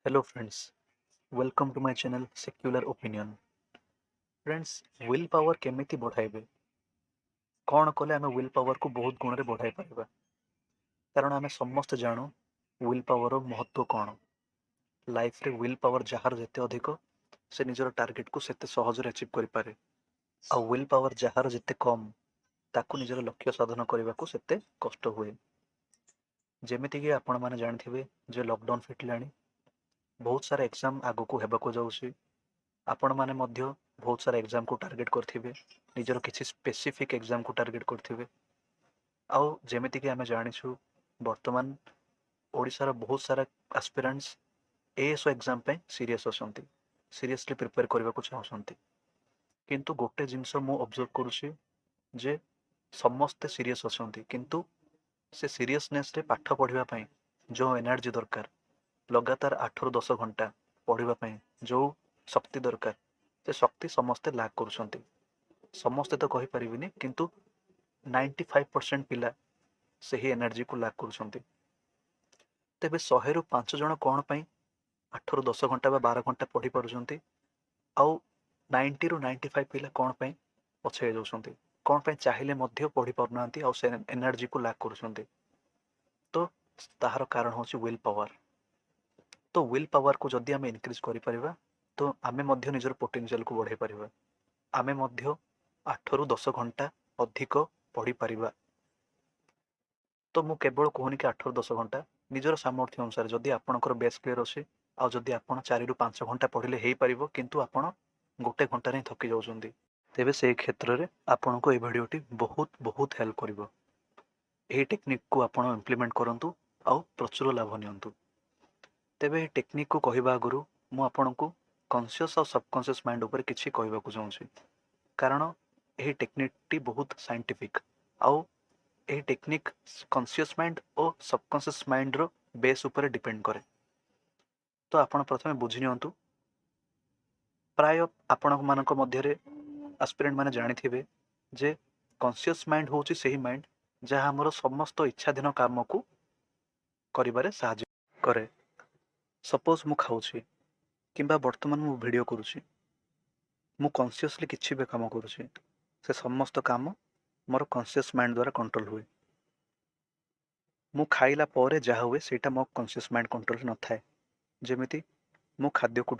Hello friends, welcome to my channel Secular Opinion. Friends, will power କେମିତି ବଢାଇବେ? କଣ କଲେ ଆମେ will power କୁ ବହୁତ ଗୁଣରେ ବଢାଇ ପାରିବା? କାରଣ ଆମେ ସମସ୍ତେ ଜାଣୁ will power ର ମହତ୍ଵ କଣ? ଲାଇଫରେ will power ଯାହାର ଯେତେ ଅଧିକ ସେ ନିଜର ଟାର୍ଗେଟକୁ ସେତେ ସହଜରେ ଆଚିଭ୍ କରିପାରେ। ଆଉ will power ଯାହାର ଯେତେ କମ୍ ତାକୁ ନିଜର ଲକ୍ଷ୍ୟ ସାଧନ କରିବାକୁ ସେତେ କଷ୍ଟ ହୁଏ। ଯେମିତିକି ଆପଣମାନେ ଜାଣିଥିବେ ଯେ ଲକଡାଉନ୍ ଫିଟିଲାଣି, ବହୁତ ସାରା ଏକ୍ଜାମ୍ ଆଗକୁ ହେବାକୁ ଯାଉଛି। ଆପଣମାନେ ମଧ୍ୟ ବହୁତ ସାରା ଏକ୍ଜାମକୁ ଟାର୍ଗେଟ କରିଥିବେ, ନିଜର କିଛି ସ୍ପେସିଫିକ୍ ଏକ୍ଜାମକୁ ଟାର୍ଗେଟ କରିଥିବେ। ଆଉ ଯେମିତିକି ଆମେ ଜାଣିଛୁ ବର୍ତ୍ତମାନ ଓଡ଼ିଶାର ବହୁତ ସାରା ଆସ୍ପିରାଣ୍ଟସ୍ ଏଏସଓ ଏକ୍ଜାମ ପାଇଁ ସିରିୟସ୍ ଅଛନ୍ତି, ସିରିୟସଲି ପ୍ରିପେୟାର କରିବାକୁ ଚାହୁଁଛନ୍ତି। କିନ୍ତୁ ଗୋଟେ ଜିନିଷ ମୁଁ ଅବଜର୍ଭ କରୁଛି ଯେ ସମସ୍ତେ ସିରିୟସ୍ ଅଛନ୍ତି, କିନ୍ତୁ ସେ ସିରିୟସନେସରେ ପାଠ ପଢ଼ିବା ପାଇଁ ଯେଉଁ ଏନର୍ଜି ଦରକାର, ଲଗାତାର 8 ରୁ 10 ଘଣ୍ଟା ପଢ଼ିବା ପାଇଁ ଯେଉଁ ଶକ୍ତି ଦରକାର, ସେ ଶକ୍ତି ସମସ୍ତେ ଲାକ୍ କରୁଛନ୍ତି। ସମସ୍ତେ ତ କହିପାରିବିନି, କିନ୍ତୁ 95% ପିଲା ସେହି ଏନର୍ଜିକୁ ଲାକ୍ କରୁଛନ୍ତି। ତେବେ 100 ରୁ 5 ଜଣ କଣ ପାଇଁ 8 ରୁ 10 ଘଣ୍ଟା ବା 12 ଘଣ୍ଟା ପଢ଼ି ପାରୁଛନ୍ତି, ଆଉ 90 ରୁ 95 ପିଲା କଣ ପାଇଁ ପଛେଇ ଯାଉଛନ୍ତି, କଣ ପାଇଁ ଚାହିଁଲେ ମଧ୍ୟ ପଢ଼ି ପାରୁନାହାନ୍ତି ଆଉ ସେ ଏନର୍ଜିକୁ ଲାକ୍ କରୁଛନ୍ତି? ତ ତାହାର କାରଣ ହେଉଛି ୱିଲ୍ ପାୱାର। ତ ୱିଲ୍ ପାୱାରକୁ ଯଦି ଆମେ ଇନକ୍ରିଜ୍ କରିପାରିବା ତ ଆମେ ମଧ୍ୟ ନିଜର ପୋଟେନସିଆଲକୁ ବଢ଼ାଇ ପାରିବା। ଆମେ ମଧ୍ୟ 8 ରୁ 10 ଘଣ୍ଟା ଅଧିକ ପଢ଼ିପାରିବା। ତ ମୁଁ କେବଳ କହୁନି କି 8 ରୁ 10 ଘଣ୍ଟା, ନିଜର ସାମର୍ଥ୍ୟ ଅନୁସାରେ ଯଦି ଆପଣଙ୍କର ବେସ୍ କ୍ଲିୟର ଅଛି ଆଉ ଯଦି ଆପଣ 4 ରୁ 5 ଘଣ୍ଟା ପଢ଼ିଲେ ହେଇପାରିବ, କିନ୍ତୁ ଆପଣ 1 ଘଣ୍ଟାରେ ହିଁ ଥକି ଯାଉଛନ୍ତି, ତେବେ ସେହି କ୍ଷେତ୍ରରେ ଆପଣଙ୍କୁ ଏହି ଭିଡ଼ିଓଟି ବହୁତ ବହୁତ ହେଲ୍ପ କରିବ। ଏହି ଟେକ୍ନିକକୁ ଆପଣ ଇମ୍ପ୍ଲିମେଣ୍ଟ କରନ୍ତୁ ଆଉ ପ୍ରଚୁର ଲାଭ ନିଅନ୍ତୁ। ତେବେ ଏହି ଟେକ୍ନିକକୁ କହିବା ଆଗରୁ ମୁଁ ଆପଣଙ୍କୁ କନସିୟସ୍ ଆଉ ସବକନସିୟସ୍ ମାଇଣ୍ଡ ଉପରେ କିଛି କହିବାକୁ ଚାହୁଁଛି, କାରଣ ଏହି ଟେକ୍ନିକଟି ବହୁତ ସାଇଣ୍ଟିଫିକ୍। ଆଉ ଏହି ଟେକ୍ନିକ୍ କନସିୟସ୍ ମାଇଣ୍ଡ ଓ ସବକନସିୟସ୍ ମାଇଣ୍ଡର ବେସ୍ ଉପରେ ଡିପେଣ୍ଡ କରେ। ତ ଆପଣ ପ୍ରଥମେ ବୁଝି ନିଅନ୍ତୁ, ପ୍ରାୟ ଆପଣମାନଙ୍କ ମଧ୍ୟରେ ଆସ୍ପିରାଣ୍ଟ ମାନେ ଜାଣିଥିବେ ଯେ କନସିୟସ୍ ମାଇଣ୍ଡ ହେଉଛି ସେହି ମାଇଣ୍ଡ ଯାହା ଆମର ସମସ୍ତ ଇଚ୍ଛାଧୀନ କାମକୁ କରିବାରେ ସାହାଯ୍ୟ କରେ। ସପୋଜ ମୁଁ ଖାଉଛି କିମ୍ବା ବର୍ତ୍ତମାନ ମୁଁ ଭିଡ଼ିଓ କରୁଛି, ମୁଁ କନସିୟସଲି କିଛି ବି କାମ କରୁଛି, ସେ ସମସ୍ତ କାମ ମୋର କନସିୟସ୍ ମାଇଣ୍ଡ ଦ୍ୱାରା କଣ୍ଟ୍ରୋଲ ହୁଏ। ମୁଁ ଖାଇଲା ପରେ ଯାହା ହୁଏ ସେଇଟା ମୋ କନସିୟସ୍ ମାଇଣ୍ଡ କଣ୍ଟ୍ରୋଲରେ ନଥାଏ। ଯେମିତି ମୁଁ ଖାଦ୍ୟକୁ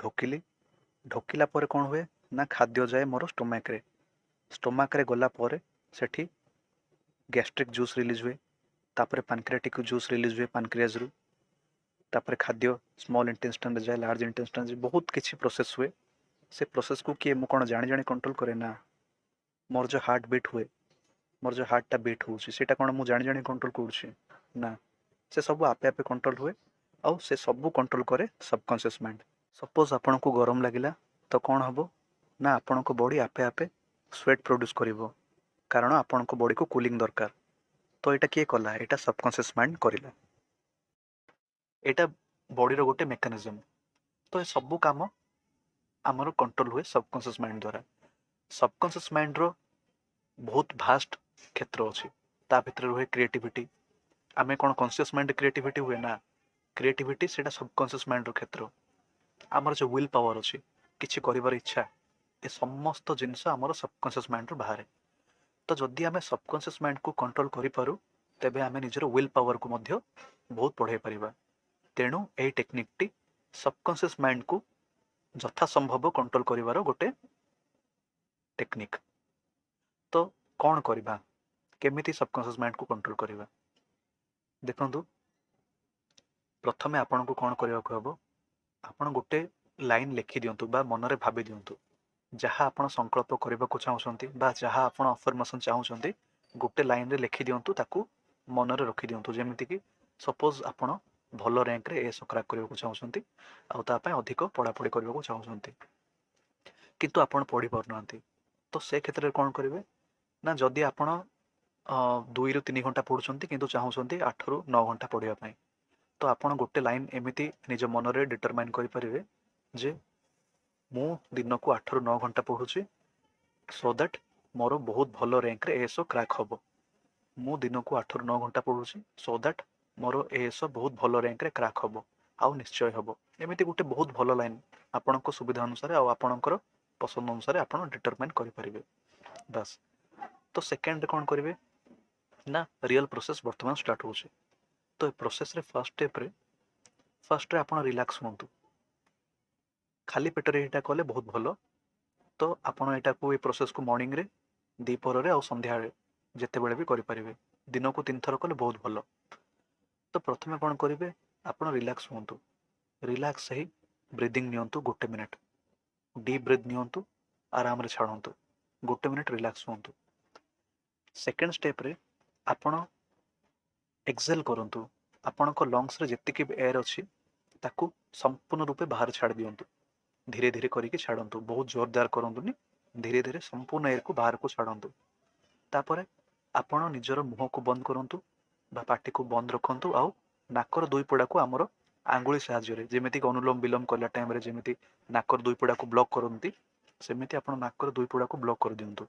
ଢୋକିଲା ପରେ କ'ଣ ହୁଏ ନା ଖାଦ୍ୟ ଯାଏ ମୋର ଷ୍ଟୋମାକରେ ଗଲା ପରେ ସେଠି ଗ୍ୟାଷ୍ଟ୍ରିକ୍ ଜୁସ୍ ରିଲିଜ୍ ହୁଏ, ତାପରେ ପାନକ୍ରିଆଟିକ୍ ଜୁସ୍ ରିଲିଜ୍ ହୁଏ ପାନକ୍ରିଆଜରୁ, ତାପରେ ଖାଦ୍ୟ ସ୍ମଲ୍ ଇଣ୍ଟେଷ୍ଟାଇନରେ ଯାଏ, ଲାର୍ଜ ଇଣ୍ଟେଷ୍ଟାଇନରେ ବହୁତ କିଛି ପ୍ରୋସେସ୍ ହୁଏ। ସେ ପ୍ରୋସେସକୁ କିଏ ମୁଁ କ'ଣ ଜାଣି ଜାଣି କଣ୍ଟ୍ରୋଲ କରେ? ନା। ମୋର ଯେଉଁ ହାର୍ଟ ବିଟ୍ ହୁଏ, ମୋର ଯେଉଁ ହାର୍ଟଟା ବିଟ୍ ହେଉଛି ସେଇଟା କ'ଣ ମୁଁ ଜାଣି ଜାଣି କଣ୍ଟ୍ରୋଲ କରୁଛି? ନା। ସେ ସବୁ ଆପେ ଆପେ କଣ୍ଟ୍ରୋଲ ହୁଏ, ଆଉ ସେ ସବୁ କଣ୍ଟ୍ରୋଲ କରେ ସବକନସିୟସ୍ ମାଇଣ୍ଡ। ସପୋଜ ଆପଣଙ୍କୁ ଗରମ ଲାଗିଲା ତ କ'ଣ ହେବ ନା ଆପଣଙ୍କ ବଡି ଆପେ ଆପେ ସ୍ୱେଟ୍ ପ୍ରଡ୍ୟୁସ୍ କରିବ, କାରଣ ଆପଣଙ୍କ ବଡିକୁ କୁଲିଂ ଦରକାର। ତ ଏଇଟା କିଏ କଲା? ଏଇଟା ସବକନସିୟସ୍ ମାଇଣ୍ଡ କରିଲା। ଏଇଟା ବଡିର ଗୋଟେ ମେକାନିଜମ। ତ ଏ ସବୁ କାମ ଆମର କଣ୍ଟ୍ରୋଲ ହୁଏ ସବକନସିୟସ୍ ମାଇଣ୍ଡ ଦ୍ୱାରା। ସବକନସିୟସ୍ ମାଇଣ୍ଡର ବହୁତ ଭାଷ୍ଟ କ୍ଷେତ୍ର ଅଛି। ତା ଭିତରେ ରୁହେ କ୍ରିଏଟିଭିଟି। ଆମେ କ'ଣ କନସିୟସ୍ ମାଇଣ୍ଡ କ୍ରିଏଟିଭିଟି ହୁଏ? ନା। କ୍ରିଏଟିଭିଟି ସେଇଟା ସବକନସିୟସ୍ ମାଇଣ୍ଡର କ୍ଷେତ୍ର। ଆମର ଯେଉଁ ୱିଲ୍ ପାୱାର ଅଛି, କିଛି କରିବାର ଇଚ୍ଛା, ଏ ସମସ୍ତ ଜିନିଷ ଆମର ସବକନସିୟସ୍ ମାଇଣ୍ଡରୁ ବାହାରେ। ତ ଯଦି ଆମେ ସବକନସିୟସ୍ ମାଇଣ୍ଡକୁ କଣ୍ଟ୍ରୋଲ କରିପାରୁ, ତେବେ ଆମେ ନିଜର ୱିଲ୍ ପାୱାରକୁ ମଧ୍ୟ ବହୁତ ବଢ଼ାଇ ପାରିବା। ତେଣୁ ଏହି ଟେକ୍ନିକଟି ସବକନସିୟସ୍ ମାଇଣ୍ଡକୁ ଯଥାସମ୍ଭବ କଣ୍ଟ୍ରୋଲ କରିବାର ଗୋଟେ ଟେକ୍ନିକ୍। ତ କ'ଣ କରିବା? କେମିତି ସବକନସିୟସ୍ ମାଇଣ୍ଡକୁ କଣ୍ଟ୍ରୋଲ କରିବା? ଦେଖନ୍ତୁ, ପ୍ରଥମେ ଆପଣଙ୍କୁ କ'ଣ କରିବାକୁ ହେବ? ଆପଣ ଗୋଟେ ଲାଇନ୍ ଲେଖି ଦିଅନ୍ତୁ ବା ମନରେ ଭାବି ଦିଅନ୍ତୁ, ଯାହା ଆପଣ ସଂକଳ୍ପ କରିବାକୁ ଚାହୁଁଛନ୍ତି ବା ଯାହା ଆପଣ ଆଫର୍ମେସନ୍ ଚାହୁଁଛନ୍ତି, ଗୋଟେ ଲାଇନରେ ଲେଖି ଦିଅନ୍ତୁ, ତାକୁ ମନରେ ରଖିଦିଅନ୍ତୁ। ଯେମିତିକି ସପୋଜ ଆପଣ ଭଲ ର୍ୟାଙ୍କରେ ଏଏସ୍ କ୍ରାକ୍ କରିବାକୁ ଚାହୁଁଛନ୍ତି ଆଉ ତା ପାଇଁ ଅଧିକ ପଢ଼ାପଢ଼ି କରିବାକୁ ଚାହୁଁଛନ୍ତି, କିନ୍ତୁ ଆପଣ ପଢ଼ି ପାରୁନାହାନ୍ତି। ତ ସେ କ୍ଷେତ୍ରରେ କ'ଣ କରିବେ ନା, ଯଦି ଆପଣ 2 ରୁ 3 ଘଣ୍ଟା ପଢ଼ୁଛନ୍ତି କିନ୍ତୁ ଚାହୁଁଛନ୍ତି 8 ରୁ 9 ଘଣ୍ଟା ପଢ଼ିବା ପାଇଁ, ତ ଆପଣ ଗୋଟେ ଲାଇନ୍ ଏମିତି ନିଜ ମନରେ ଡିଟରମାଇନ୍ କରିପାରିବେ ଯେ ମୁଁ ଦିନକୁ 8 ରୁ 9 ଘଣ୍ଟା ପଢ଼ୁଛି ସୋ ଦ୍ୟାଟ୍ ମୋର ବହୁତ ଭଲ ର୍ୟାଙ୍କରେ ଏଏସ୍ଓ କ୍ରାକ୍ ହେବ। ମୁଁ ଦିନକୁ 8 ରୁ 9 ଘଣ୍ଟା ପଢ଼ୁଛି ସୋ ଦ୍ୟାଟ୍ ମୋର ଏଏସ୍ଓ ବହୁତ ଭଲ ର୍ୟାଙ୍କରେ କ୍ରାକ୍ ହେବ, ଆଉ ନିଶ୍ଚୟ ହେବ। एमती गोटे बहुत भल लाइन आपण सुविधा अनुसार आपणकर पसंद अनुसार आप डिटरमाइन करेंगे बस। तो सेकेंड कौन करेंगे ना रियल प्रोसेस बर्तमान स्टार्ट हो। तो प्रोसेस रे फर्स्ट स्टेप रे फर्स्ट रे आप रिलैक्स हूँ खाली पेटर यहाँ कले बहुत भल। तो आपण यहाँ को प्रोसेस को मॉर्निंग रे दीपर आउ संध्या जिते बड़े भी करेंगे दिन को 3 थर कले बहुत भल। तो प्रथमे कौन करेंगे आप रिलैक्स हूँ रिलैक्स ही ब्रीदिंग नियंतु गोटे मिनिट डीप ब्रीथ नियंतु आराम रे छाड़तु गोटे मिनिट रिलैक्स हूँ। सेकेंड स्टेप रे आपण एक्सेल करंतु आपण लंग्स रे जेतिकी एयर अच्छी ताकू संपूर्ण रूपे बाहर छाड़ दियंतु धीरे धीरे करके छाड़तु बहुत जोरदार करंतुनी धीरे धीरे संपूर्ण एयर को बाहर को छाड़तु। तापरे आपण निजर मुह को बंद करंतु बा पाटी को बंद रखंतु आउ नाकर दुई पड़ा को आमर आंगुली साहाय्य जेमिति अनुलोम विलोम कला टाइम रे जेमिति नाकर दुई पड़ा को ब्लॉक करंती सेमिति आपण नाकर दुई पड़ा को ब्लॉक कर दियंतु।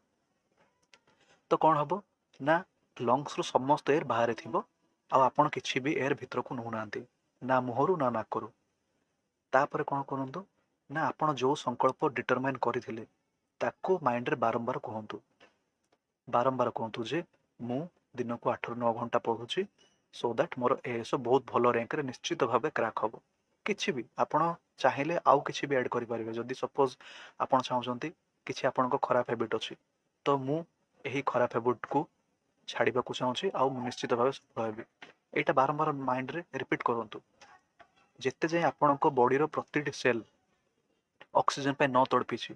तो कौन हम ना लंग्स रू समस्त एयर बाहर थिबो आपण किछि भी एयर भितर को नहु नांती ना मुहरु ना नाकरु। तापर कौन करंतु ना आपण जो संकल्प डिटरमाइन करथिले ताको माइंड रे बारंबार कहतु जे मु दिन को 8 ରୁ 9 घंटा पढ़ुची सो दैट मोर एएसओ बहुत भल रैंक रे निश्चित भाव क्रैक हम किछि भी आपण चाहिले आउ किछि भी ऐड करि परिबे। जदि सपोज आपण चाहउछंती किछि आपनको खराब हैबिट अछि तो मु एही खराब हैबिट को छाड़िबा को चाहूची आउ निश्चित भाव सफल हेबी। एटा बारंबार माइंड रे रिपीट करंतु जेते जाय आपनको बॉडी रो प्रतिटी सेल ऑक्सीजन पे न तड़पीछि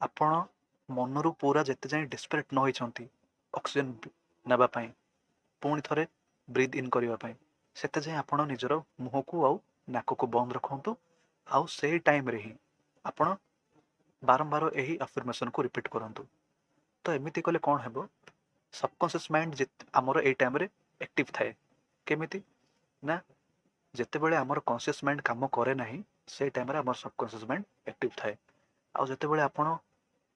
आपण मनरू पूरा जेते जाय डेस्परेट न होइछंती ऑक्सीजन नेबा पई पुणी थरे ब्रीथ इन करिवा पई सेते जाय आपण निजर मुह को आउ नाक को बंद रखंतु आउ सेही टाइम रे ही आपण बारंबार एही अफर्मेशन को रिपीट करंतु। तो एमिति कले कोन हेबो सबकॉन्शियस माइंड आमर ए टाइम रे एक्टिव थाए केमिति ना जेते बेले आमर कॉन्शियस माइंड काम करे नाही से टाइम रे आमर सबकॉन्शियस माइंड एक्टिव थाए। आउ जेते बेले आपण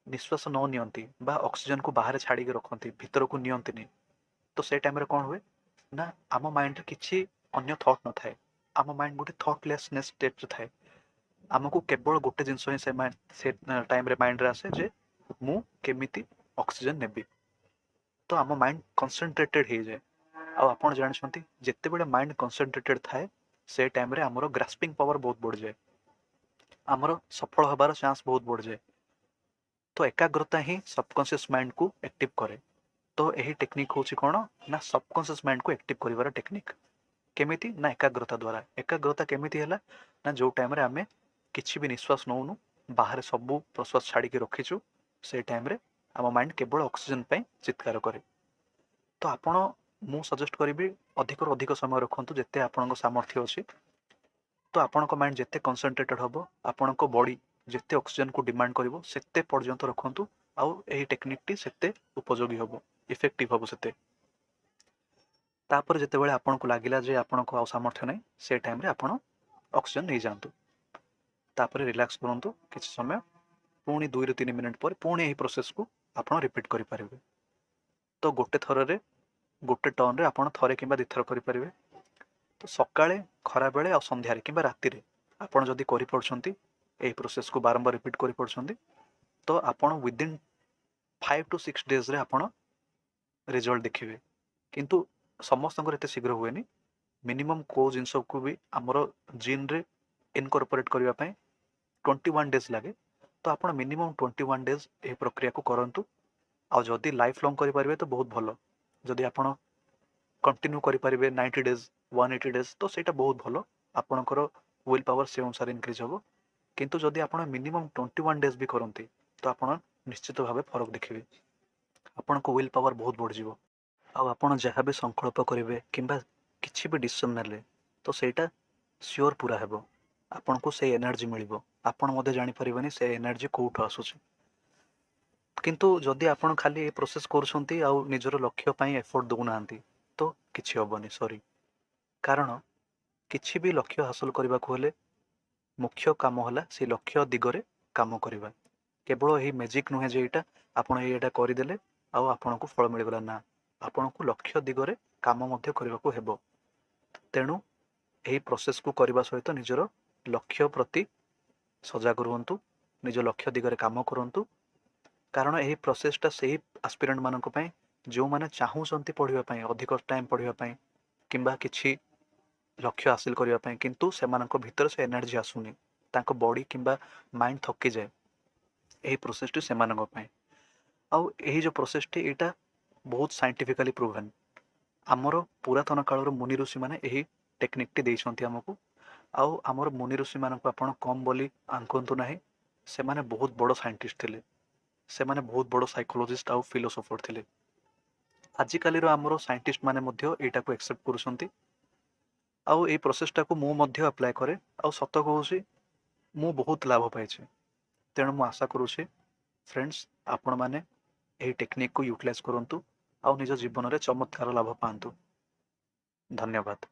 निश्वास न नियंती बा ऑक्सीजन को बाहर छाड़ी के रखंती भीतर को नियंतीनी तो से टाइम रे कोन हुए ना आम माइंड रे किछि अन्य थॉट न थाए आम माइंड गोटे थॉटलेसनेस स्टेट रे थाए आमको केवल गोटे जिंस ही से टाइम रे माइंड रे आसे जे मु केमिति ऑक्सीजन नेबी। तो आम माइंड कंसंट्रेटेड हो जाए आपड़ जानते जिते बड़े माइंड कंसंट्रेटेड थाए से टाइम रे आमर ग्रास्पिंग पावर बहुत बढ़ जाए आमर सफल हबार चांस बहुत बढ़ जाए। तो एकाग्रता ही सबकॉन्शियस माइंड को एक्टिव करे। तो यही टेक्निक होची कौन ना सबकॉन्शियस माइंड को एक्टिव करिवार टेक्निक केमिति ना एकाग्रता द्वारा। एकाग्रता केमिति हैला ना जो टाइम रे आमे किछि भी निश्वास नौनु बाहर सबु प्रश्वास छाड़ी के रखीचु से टाइम रे आम माइंड केवल ऑक्सीजन पे चित्कार करे। तो आपण मु सजेस्ट करी अधिक अधिक समय रखंतु जेते आपनको सामर्थ्य अछि। तो आपनको माइंड जेते कंसंट्रेटेड हबो आपनको बॉडी जेते ऑक्सीजन को डिमांड करिवो सेते पर्यंत रखंतु आउ एही टेक्निक टी सेते उपयोगी हबो इफेक्टिव हबो सेते। तापर जेते बेले आपनको लागिला जे आपनको आउ सामर्थ्य नै से टाइम रे आपण ऑक्सीजन नै जानतु तापर रिलैक्स करंतु किछ समय पुणी 2 ରୁ 3 मिनिट पर पुणी एही प्रोसेस को आपण रिपीट करि परिबे। तो गोटे थर रे गोटे टर्न रे आपण थरे किबा दिथर करि परिबे। तो सकाळे खरा बेले आ संध्या रे किबा राति रे आपण जदी करि पड़छंती एही प्रोसेस को बारंबार रिपीट करि पड़छंती तो आपण विद इन 5 to 6 डेज रे आपण रिजल्ट देखिबे। किंतु समस्तंकर एते शीघ्र हुएनी मिनिमम को जिंस को भी हमरो जीन रे इनकॉर्पोरेट करिवा पय 21 डेज लागे। तो आपण मिनिमम 21 डेज ए प्रक्रिया को करंतु आ जदी लाइफ लॉन्ग करि परिबे तो बहुत भलो। जदी आपण कंटिन्यू करि परिबे 90 डेज 180 डेज तो सेटा बहुत भलो आपणकर विल पावर से अनुसार इंक्रीज होबो। किंतु जदी आपण मिनिमम 21 डेज भी करंती तो आपण निश्चित भाबे फरक देखिबे आपणको विल पावर बहुत बढ़ जिवो। आ आपण जहाँ भी संकल्प करेंगे किंबा किसी भी डिसीजन नेले तो सेटा श्योर पूरा हेबो आपन को से एनर्जी मिलिबो आपन मधे जानि परिबेनी से एनर्जी कोठो आसुची। किंतु जदि आपण खाली ए प्रोसेस करछंती आ निजर लक्ष्य पई एफर्ट दउनांती तो किछि होबनी सॉरी। कारण किछि भी लक्ष्य हासिल करबा को हेले मुख्य काम होला से लक्ष्य दिगरे काम करबा। केवल एही मैजिक नुहे जे एटा आपण एटा करि देले आ आपण को फल मिल गला ना आपण को लक्ष्य दिगरे काम मध्य करबा को हेबो। तेणु एही प्रोसेस को करबा सहित निजर लक्ष्य प्रति सजग रुहतु, निज लक्ष्य दिगरे काम करंतु। कारण यही प्रोसेसटा से आस्पिरेंट मानक पई जो माने चाहूचंती पढ़िबा पई अधिक टाइम पढ़िबा पई किंबा किछि लक्ष्य हासिल करबा पई किंतु सेमानक भितर से एनर्जी आसुनी, तांको बॉडी किंबा माइंड थकी जाए। यही प्रोसेसटी सेमानक पई आउ यही जो प्रोसेसटी एटा बहुत साइंटिफिकली प्रूवन। आमर पुरातन कालर मुनि ऋषि माने यही टेक्निकटी देइछंती हमकु। आउ आमर मुनि ऋषि मानक आपण कम बोली आंकंतु नाही, से माने बहुत बड़ साइंटिस्ट थिले, से माने बहुत बड़ साइकोलॉजिस्ट आउ फिलोसोफर थिले। आजि कालीर आमर साइंटिस्ट माने मध्य एटा को एक्सेप्ट करूछंती। आउ ए प्रोसेसटा को मु मध्य अप्लाई करे, आउ सत कहूसी मु बहुत लाभ पाइछि। तेणु मु आशा करूछि फ्रेंड्स आपण माने एही टेक्निक को यूटिलाइज करंतु आउ निज जीवन रे चमत्कार लाभ पांतु। धन्यवाद।